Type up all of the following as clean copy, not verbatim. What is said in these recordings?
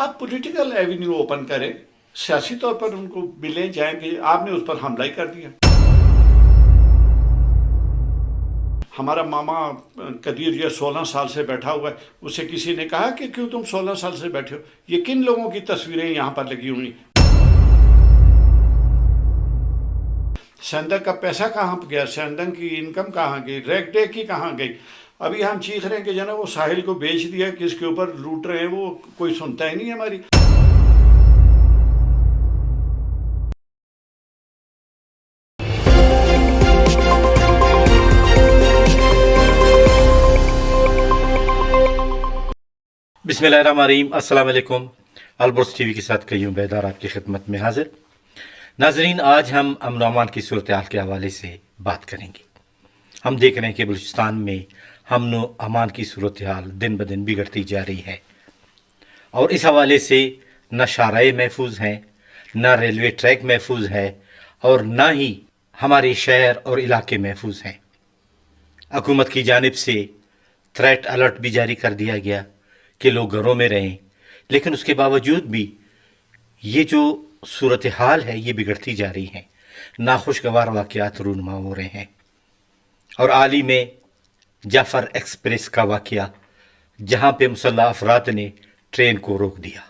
آپ political avenue open کریں, سیاسی طور پر ان کو ملیں جائیں گے. آپ نے اس پر حملہ ہی کر دیا. ہمارا ماما قدیر یہ 16 سال سے بیٹھا ہوا ہے, اسے کسی نے کہا کہ کیوں تم 16 سال سے بیٹھے ہو؟ یہ کن لوگوں کی تصویریں یہاں پر لگی ہوئی؟ سندن کا پیسہ کہاں گیا؟ سندن کی انکم کہاں گئی؟ ریک ڈے کی کہاں گئی؟ ابھی ہم چیخ رہے ہیں کہ جناب وہ ساحل کو بیچ دیا, کس کے اوپر لوٹ رہے ہیں, وہ کوئی سنتا ہی نہیں ہے ہماری. بسم اللہ الرحمن الرحیم. السلام علیکم. البرز ٹی وی کے ساتھ قیوم بیدار آپ کی خدمت میں حاضر. ناظرین, آج ہم امن و امان کی صورتحال کے حوالے سے بات کریں گے. ہم دیکھ رہے ہیں کہ بلوچستان میں امن و امان کی صورتحال دن بدن بگڑتی جا رہی ہے, اور اس حوالے سے نہ شاہراہیں محفوظ ہیں, نہ ریلوے ٹریک محفوظ ہے, اور نہ ہی ہمارے شہر اور علاقے محفوظ ہیں. حکومت کی جانب سے تھریٹ الرٹ بھی جاری کر دیا گیا کہ لوگ گھروں میں رہیں, لیکن اس کے باوجود بھی یہ جو صورتحال ہے یہ بگڑتی جا رہی ہے. ناخوشگوار واقعات رونما ہو رہے ہیں, اور حال ہی میں جعفر ایکسپریس کا واقعہ جہاں پہ مسلح افراد نے ٹرین کو روک دیا,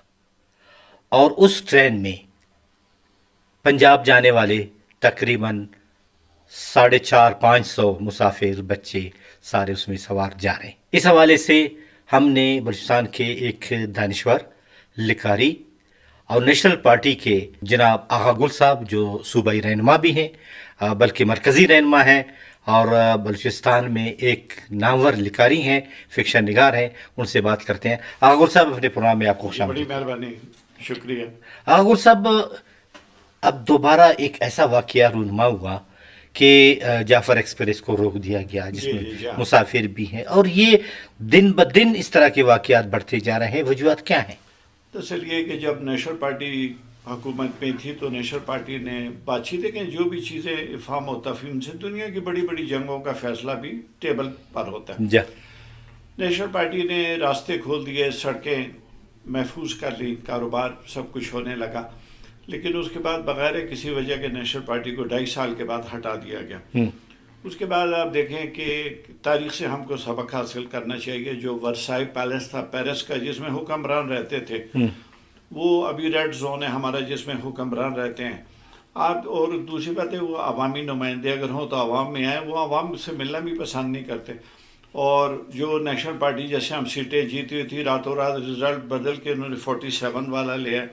اور اس ٹرین میں پنجاب جانے والے تقریباً 450-500 مسافر بچے سارے اس میں سوار جا رہے ہیں. اس حوالے سے ہم نے بلوچستان کے ایک دانشور, لکھاری اور نیشنل پارٹی کے جناب آغا گل صاحب, جو صوبائی رہنما بھی ہیں بلکہ مرکزی رہنما ہیں, اور بلوچستان میں ایک نامور لکھاری ہیں, فکشن نگار ہیں, ان سے بات کرتے ہیں. آغا گل صاحب, اپنے پروگرام میں آپ کو خوش بڑی آمدید. مہربانی, شکریہ. آغا گل صاحب, اب دوبارہ ایک ایسا واقعہ رونما ہوا کہ جعفر ایکسپریس کو روک دیا گیا, جس میں مسافر بھی ہیں, اور یہ دن بدن اس طرح کے واقعات بڑھتے جا رہے ہیں. وجوہات کیا ہیں؟ دراصل یہ کہ جب نیشنل پارٹی حکومت میں تھی تو نیشنل پارٹی نے بات چیت, دیکھیں جو بھی چیزیں افہام و تفہیم سے, دنیا کی بڑی بڑی جنگوں کا فیصلہ بھی ٹیبل پر ہوتا ہے. جا نیشنل پارٹی نے راستے کھول دیے, سڑکیں محفوظ کر لی, کاروبار سب کچھ ہونے لگا, لیکن اس کے بعد بغیر کسی وجہ کے نیشنل پارٹی کو 2.5 سال کے بعد ہٹا دیا گیا. اس کے بعد آپ دیکھیں کہ تاریخ سے ہم کو سبق حاصل کرنا چاہیے. جو ورسائی پیلس تھا پیرس کا, جس میں حکمران رہتے تھے, وہ ابھی ریڈ زون ہے ہمارا, جس میں حکمران رہتے ہیں آپ. اور دوسری بات ہے, وہ عوامی نمائندے اگر ہوں تو عوام میں آئیں, وہ عوام سے ملنا بھی پسند نہیں کرتے. اور جو نیشنل پارٹی جیسے ہم سیٹیں جیتی ہوئی تھی, راتوں رات رزلٹ بدل کے انہوں نے 47 والا لیا.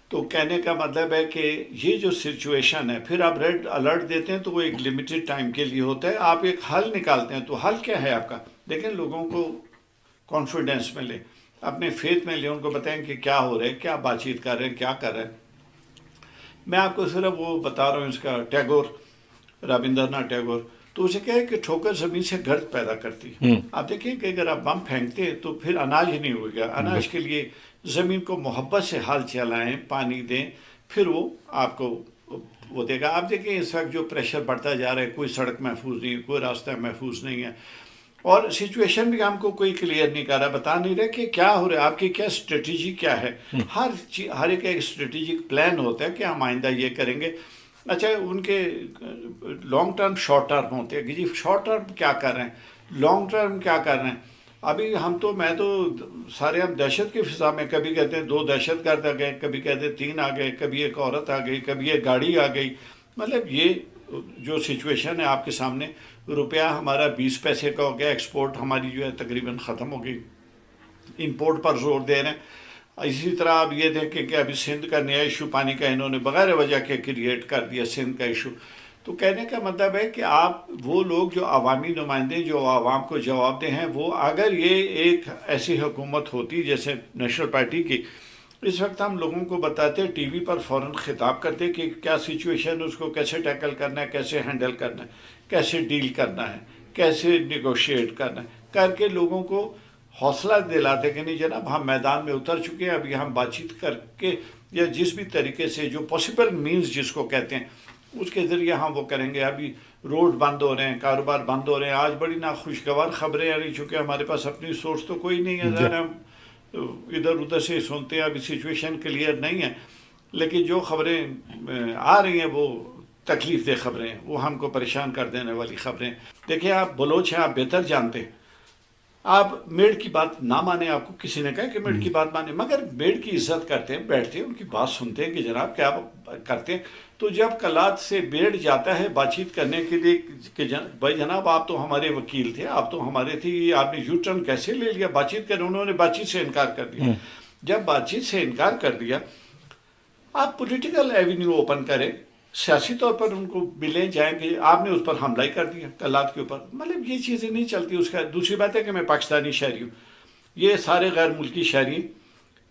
تو کہنے کا مطلب ہے کہ یہ جو سچویشن ہے, پھر آپ ریڈ الرٹ دیتے ہیں تو وہ ایک لمیٹڈ ٹائم کے لیے ہوتا ہے, آپ ایک حل نکالتے ہیں, تو حل کیا ہے آپ کا؟ دیکھیں, لوگوں کو کانفیڈنس میں لیں, اپنے فیتھ میں لیں, ان کو بتائیں کہ کیا ہو رہا ہے, کیا بات چیت کر رہے ہیں, کیا کر رہے ہیں. میں آپ کو صرف وہ بتا رہا ہوں, اس کا ٹیگور, رابندر ناتھ ٹیگور, تو اسے کہے کہ ٹھوکر زمین سے گرد پیدا کرتی ہے. آپ دیکھیں کہ اگر آپ بم پھینکتے ہیں تو پھر اناج ہی نہیں ہوگا. اناج کے لیے زمین کو محبت سے ہل چلائیں, پانی دیں, پھر وہ آپ کو وہ دے گا. آپ دیکھیں اس وقت جو پریشر بڑھتا جا رہا ہے, کوئی سڑک محفوظ نہیں, کوئی راستہ محفوظ نہیں ہے, اور سچویشن بھی ہم کو کوئی کلیئر نہیں کر رہا, بتا نہیں رہا کہ کیا ہو رہا ہے, آپ کی کیا اسٹریٹجی کیا ہے. ہر ایک اسٹریٹجک پلان ہوتا ہے کہ ہم آئندہ یہ کریں گے. اچھا, ان کے لانگ ٹرم شارٹ ٹرم ہوتے ہیں کہ جی شارٹ ٹرم کیا کر رہے ہیں, لانگ ٹرم کیا کر رہے ہیں. ابھی میں تو سارے ہم دہشت کی فضا میں, کبھی کہتے ہیں 2 دہشت گرد آ گئے, کبھی کہتے ہیں 3 آ گئے, کبھی ایک عورت آ گئی, کبھی ایک گاڑی آ گئی. مطلب یہ جو سچویشن ہے آپ کے سامنے, روپیہ ہمارا 20 پیسے کا ہو گیا, ایکسپورٹ ہماری جو ہے تقریباً ختم ہو گئی, امپورٹ پر زور دے رہے ہیں. اسی طرح آپ یہ دیکھیں کہ ابھی سندھ کا نیا ایشو پانی کا انہوں نے بغیر وجہ کے کریٹ کر دیا, سندھ کا ایشو. تو کہنے کا مطلب ہے کہ آپ وہ لوگ جو عوامی نمائندے, جو عوام کو جواب دہ ہیں, وہ اگر یہ ایک ایسی حکومت ہوتی جیسے نیشنل پارٹی کی, اس وقت ہم لوگوں کو بتاتے, ٹی وی پر فوراً خطاب کرتے کہ کیا سچویشن, اس کو کیسے ٹیکل کرنا ہے, کیسے ہینڈل کرنا ہے, کیسے ڈیل کرنا ہے, کیسے نیگوشیٹ کرنا ہے, کر کے لوگوں کو حوصلہ دلاتے کہ نہیں جناب ہم میدان میں اتر چکے ہیں, ابھی ہم بات چیت کر کے یا جس بھی طریقے سے جو پاسبل مینز جس کو کہتے ہیں اس کے ذریعے ہم وہ کریں گے. ابھی روڈ بند ہو رہے ہیں, کاروبار بند ہو رہے ہیں. آج بڑی ناخوشگوار خبریں آ رہی, چونکہ ہمارے پاس اپنی سورس تو کوئی نہیں ہے, ہم ادھر ادھر سے سنتے ہیں. ابھی سچویشن کلیئر نہیں ہے، لیکن جو خبریں آ رہی ہیں وہ تکلیف دہ خبریں ہیں، وہ ہم کو پریشان کر دینے والی خبریں. دیکھیں آپ بلوچ ہیں، آپ بہتر جانتے ہیں. آپ میڈ کی بات نہ مانیں، آپ کو کسی نے کہا کہ میڈ کی بات مانیں، مگر میڈ کی عزت کرتے ہیں، بیٹھتے ہیں، ان کی بات سنتے ہیں کہ جناب کیا کرتے ہیں. تو جب کلات سے میڈ جاتا ہے بات چیت کرنے کے لیے کہ بھائی جناب آپ تو ہمارے وکیل تھے، آپ تو ہمارے تھے، آپ نے یو ٹرن کیسے لے لیا بات چیت کرنے؟ انہوں نے بات چیت سے انکار کر دیا. جب بات چیت سے انکار کر دیا، آپ پولیٹیکل ایونیو اوپن کریں، سیاسی طور پر ان کو ملیں جائیں گے. آپ نے اس پر حملہ ہی کر دیا کلات کے اوپر. مطلب یہ چیزیں نہیں چلتی. اس کا دوسری بات ہے کہ میں پاکستانی شہری ہوں، یہ سارے غیر ملکی شہری،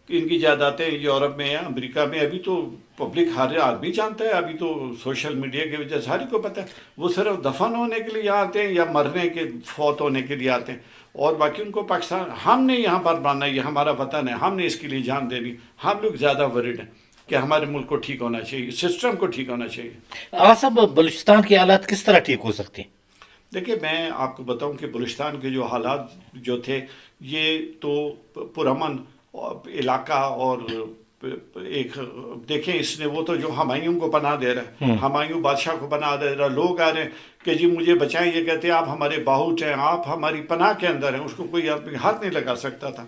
ان کی جائیدادیں یورپ میں یا امریکہ میں ابھی تو پبلک ہر آدمی جانتا ہے. ابھی تو سوشل میڈیا کی وجہ سے ہر کو پتہ ہے. وہ صرف دفن ہونے کے لیے یہاں آتے ہیں یا مرنے کے فوت ہونے کے لیے آتے ہیں، اور باقی ان کو پاکستان ہم نے یہاں پر ماننا، یہ ہمارا وطن ہے، ہم نے اس کے لیے جان دینی. ہم لوگ زیادہ ورڈ ہیں کہ ہمارے ملک کو ٹھیک ہونا چاہیے، سسٹم کو ٹھیک ہونا چاہیے. آغا صاحب، بلوچستان کے حالات کس طرح ٹھیک ہو سکتے ہیں؟ دیکھیں میں آپ کو بتاؤں کہ بلوچستان کے جو حالات جو تھے، یہ تو پرامن علاقہ، اور ایک دیکھیں اس نے وہ تو جو ہمایوں کو پناہ دے رہا ہے، ہمایوں بادشاہ کو پناہ دے رہا ہے. لوگ آ رہے ہیں کہ جی مجھے بچائیں، یہ کہتے ہیں آپ ہمارے باہوٹ ہیں، آپ ہماری پناہ کے اندر ہیں. اس کو کوئی ہاتھ نہیں لگا سکتا تھا.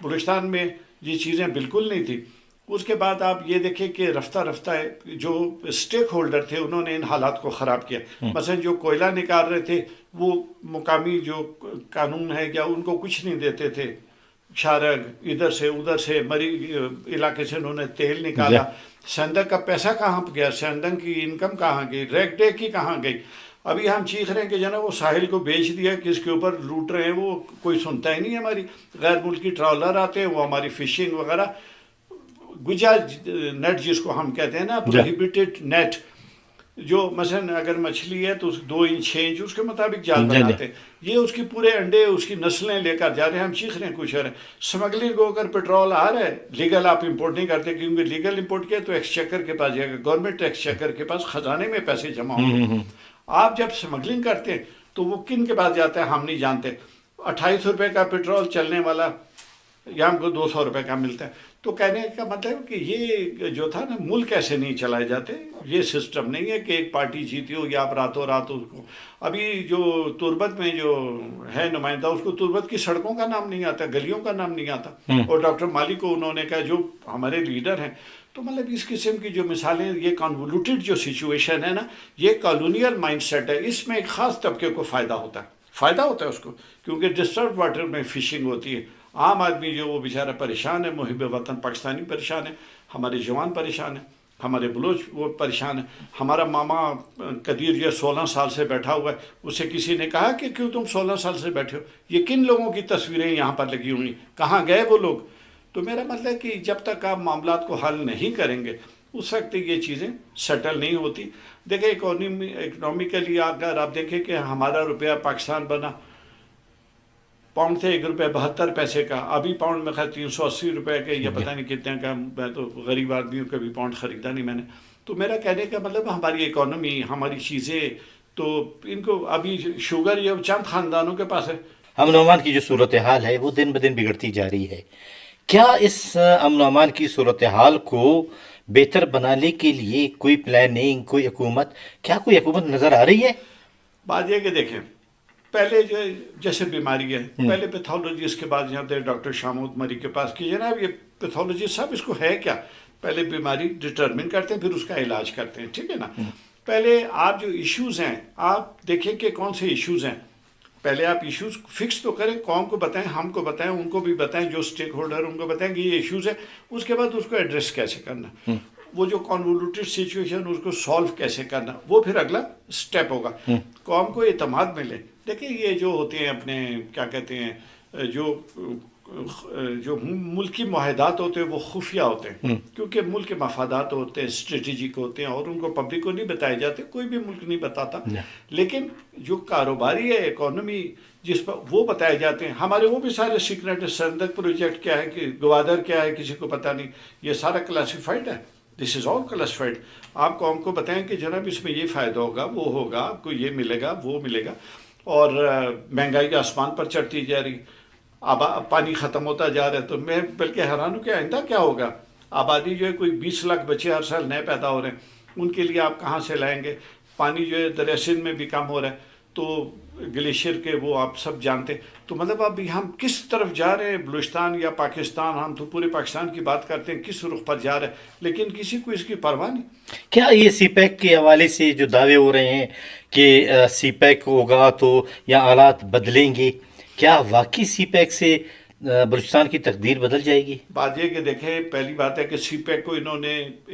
بلوچستان میں یہ چیزیں بالکل نہیں تھی. اس کے بعد آپ یہ دیکھیں کہ رفتہ رفتہ جو اسٹیک ہولڈر تھے انہوں نے ان حالات کو خراب کیا. مثلا جو کوئلہ نکال رہے تھے وہ مقامی جو قانون ہے یا ان کو کچھ نہیں دیتے تھے. شارگ ادھر سے ادھر سے مری علاقے سے انہوں نے تیل نکالا. سندک کا پیسہ کہاں گیا؟ سندک کی انکم کہاں گئی؟ ریک ڈے کی کہاں گئی؟ ابھی ہم چیخ رہے ہیں کہ جناب وہ ساحل کو بیچ دیا، کس کے اوپر لوٹ رہے ہیں، وہ کوئی سنتا ہی نہیں ہے. ہماری غیر ملکی ٹرالر آتے ہیں، وہ ہماری فشنگ وغیرہ، گجا نیٹ جس کو ہم کہتے ہیں نا، پروہیبیٹڈ نیٹ، جو مثلا اگر مچھلی ہے تو 2 انچ 6 انچ اس کے مطابق جال بناتے ہیں. یہ اس کی پورے انڈے، اس کی نسلیں لے کر جا رہے ہیں. ہم چیخ رہے ہیں کچھ اور. اسمگلنگ کو اگر پیٹرول آ رہا ہے، لیگل آپ امپورٹ نہیں کرتے، کیونکہ لیگل امپورٹ کیا تو ایکسچیکر کے پاس جائے گا، گورنمنٹ ایکسچیکر کے پاس خزانے میں پیسے جمع ہوں گے. آپ جب اسمگلنگ کرتے ہیں تو وہ کن کے پاس جاتا ہے ہم نہیں جانتے. 28 روپے کا پیٹرول چلنے والا یا ہم کو 200 روپے کا ملتا ہے. تو کہنے کا مطلب کہ یہ جو تھا نا، ملک ایسے نہیں چلائے جاتے. یہ سسٹم نہیں ہے کہ ایک پارٹی جیتی ہو یا آپ راتوں رات اس کو. ابھی جو تربت میں جو ہے نمائندہ، اس کو تربت کی سڑکوں کا نام نہیں آتا، گلیوں کا نام نہیں آتا. اور ڈاکٹر مالک کو انہوں نے کہا جو ہمارے لیڈر ہیں. تو مطلب اس قسم کی جو مثالیں، یہ کانولیوٹڈ جو سچویشن ہے نا، یہ کالونیل مائنڈ سیٹ ہے. اس میں ایک خاص طبقے کو فائدہ ہوتا ہے اس کو، کیونکہ ڈسٹربڈ واٹر میں فشنگ ہوتی ہے. عام آدمی جو وہ بیچارہ پریشان ہے، محب وطن پاکستانی پریشان ہے، ہمارے جوان پریشان ہیں، ہمارے بلوچ وہ پریشان ہیں. ہمارا ماما قدیر یہ 16 سال سے بیٹھا ہوا ہے. اسے کسی نے کہا کہ کیوں تم 16 سال سے بیٹھے ہو؟ یہ کن لوگوں کی تصویریں یہاں پر لگی ہوئی، کہاں گئے وہ لوگ؟ تو میرا مطلب ہے کہ جب تک آپ معاملات کو حل نہیں کریں گے اس وقت یہ چیزیں سیٹل نہیں ہوتی. دیکھیں اکنامیکلی اگر آپ دیکھیں کہ ہمارا روپیہ پاکستان بنا، پاؤنڈ تھے 1 روپے 72 پیسے کا، ابھی پاؤنڈ میں خیر 380 روپے کے یا پتہ نہیں کتنے کا. میں تو غریب آدمیوں کا بھی پاؤنڈ خریدا نہیں میں نے. تو میرا کہنے کا مطلب ہماری اکانومی، ہماری چیزیں، تو ان کو ابھی شوگر یہ چند خاندانوں کے پاس ہے. امن و امان کی جو صورتحال ہے وہ دن بدن بگڑتی جا رہی ہے. کیا اس امن و امان کی صورتحال کو بہتر بنانے کے لیے کوئی پلاننگ، کوئی حکومت نظر آ رہی ہے؟ بات یہ کہ دیکھیں، پہلے جو جیسے بیماری ہے، پہلے پیتھولوجسٹ کے بعد جاتے ہیں ڈاکٹر شاموت مری کے پاس کہ جناب یہ پیتھولوجسٹ صاحب اس کو ہے کیا. پہلے بیماری ڈٹرمن کرتے ہیں، پھر اس کا علاج کرتے ہیں، ٹھیک ہے نا. پہلے آپ جو ایشوز ہیں آپ دیکھیں کہ کون سے ایشوز ہیں. پہلے آپ ایشوز فکس تو کریں، قوم کو بتائیں، ہم کو بتائیں، ان کو بھی بتائیں، جو اسٹیک ہولڈر ان کو بتائیں کہ یہ ایشوز ہیں. اس کے بعد اس کو ایڈریس کیسے کرنا، وہ جو کانولیوٹڈ سچویشن اس کو سالو کیسے کرنا، وہ پھر اگلا سٹیپ ہوگا. قوم کو اعتماد ملے. دیکھیں یہ جو ہوتے ہیں اپنے کیا کہتے ہیں، جو ملکی معاہدات ہوتے ہیں وہ خفیہ ہوتے ہیں، کیونکہ ملک کے مفادات ہوتے ہیں، اسٹریٹجک ہوتے ہیں، اور ان کو پبلک کو نہیں بتائے جاتے. کوئی بھی ملک نہیں بتاتا. لیکن جو کاروباری ہے، اکانومی جس پر وہ بتائے جاتے ہیں. ہمارے وہ بھی سارے سیکرٹ ہے. سندک پروجیکٹ کیا ہے، کہ گوادر کیا ہے، کسی کو پتہ نہیں. یہ سارا کلاسیفائڈ ہے. دس از آل کلاسیفائڈ. آپ قوم کو بتائیں کہ جناب اس میں یہ فائدہ ہوگا، وہ ہوگا، آپ کو یہ ملے گا، وہ ملے گا. اور مہنگائی آسمان پر چڑھتی جا رہی. پانی ختم ہوتا جا رہا ہے. تو میں بلکہ حیران ہوں کہ آئندہ کیا ہوگا. آبادی جو ہے کوئی 20 لاکھ بچے ہر سال نئے پیدا ہو رہے ہیں, ان کے لیے آپ کہاں سے لائیں گے. پانی جو ہے دریا سندھ میں بھی کم ہو رہا ہے, تو گلیشیئر کے وہ آپ سب جانتے. تو مطلب ابھی ہم کس طرف جا رہے ہیں, بلوچستان یا پاکستان, ہم تو پورے پاکستان کی بات کرتے ہیں, کس رخ پر جا رہے ہیں, لیکن کسی کو اس کی پرواہ نہیں. کیا یہ سی پیک کے حوالے سے جو دعوے ہو رہے ہیں کہ سی پیک ہوگا تو یا حالات بدلیں گے, کیا واقعی سی پیک سے بلوچستان کی تقدیر بدل جائے گی؟ بات یہ کہ دیکھیں, پہلی بات ہے کہ سی پیک کو انہوں نے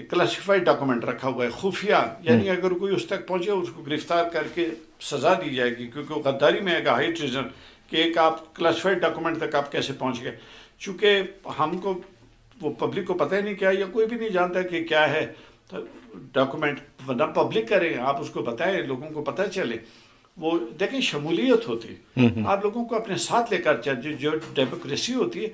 کلاسیفائڈ ڈاکومنٹ رکھا ہوا ہے, خفیہ, یعنی اگر کوئی اس تک پہنچے اس کو گرفتار کر کے سزا دی جائے گی, کیونکہ وہ غداری میں ہے, ہائی ٹریزن, کہ ایک آپ کلاسیفائڈ ڈاکومنٹ تک آپ کیسے پہنچ گئے. چونکہ ہم کو وہ پبلک کو پتہ ہی نہیں کیا, یا کوئی بھی نہیں جانتا کہ کیا ہے ڈاکومنٹ, ورنہ پبلک کریں, آپ اس کو بتائیں, لوگوں کو پتہ چلے. وہ دیکھیں شمولیت ہوتی ہے, آپ لوگوں کو اپنے ساتھ لے کر چلیں. جو ڈیموکریسی ہوتی ہے,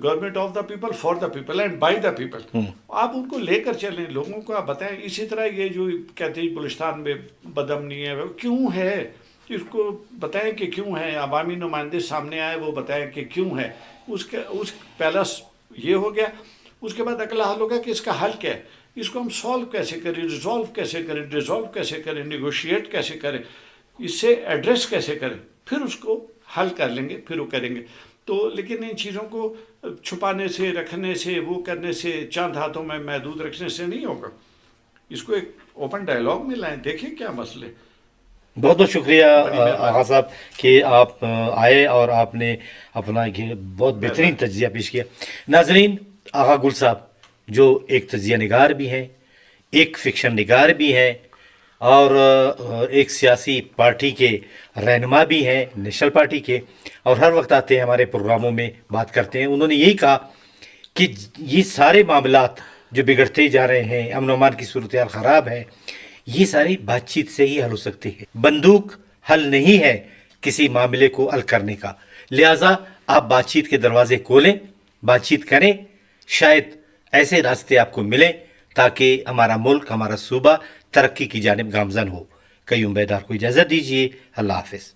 government of the people, for the people and by the people, آپ ان کو لے کر چلیں, لوگوں کو آپ بتائیں. اسی طرح یہ جو کہتے ہیں بلوچستان میں بدامنی ہے, کیوں ہے, اس کو بتائیں کہ کیوں ہے. عوامی نمائندے سامنے آئے, وہ بتائیں کہ کیوں ہے. اس پہلا یہ ہو گیا. اس کے بعد اگلا حل ہوگا کہ اس کا حل کیا ہے, اس کو ہم سالو کیسے کریں, ریزالو کیسے کریں, ڈیزالو کیسے کریں, نیگوشیٹ کیسے کریں, اس سے ایڈریس کیسے کریں, پھر اس کو حل کر لیں گے, پھر وہ کریں گے. تو لیکن ان چیزوں کو چھپانے سے, رکھنے سے, وہ کرنے سے, چند ہاتھوں میں محدود رکھنے سے نہیں ہوگا. اس کو ایک اوپن ڈائلاگ میں لائیں, دیکھیں کیا مسئلے. بہت بہت شکریہ آغا صاحب کہ آپ آئے اور آپ نے اپنا بہت بہترین تجزیہ پیش کیا. ناظرین, آغا گل صاحب جو ایک تجزیہ نگار بھی ہیں, ایک فکشن نگار بھی ہیں, اور ایک سیاسی پارٹی کے رہنما بھی ہیں, نیشنل پارٹی کے, اور ہر وقت آتے ہیں ہمارے پروگراموں میں بات کرتے ہیں. انہوں نے یہی کہا کہ یہ سارے معاملات جو بگڑتے جا رہے ہیں, امن و امان کی صورتحال خراب ہے, یہ ساری بات چیت سے ہی حل ہو سکتی ہے. بندوق حل نہیں ہے کسی معاملے کو حل کرنے کا. لہٰذا آپ بات چیت کے دروازے کھولیں, بات چیت کریں, شاید ایسے راستے آپ کو ملیں تاکہ ہمارا ملک, ہمارا صوبہ ترقی کی جانب گامزن ہو. قیوم بیدار کو اجازت دیجیے. اللہ حافظ.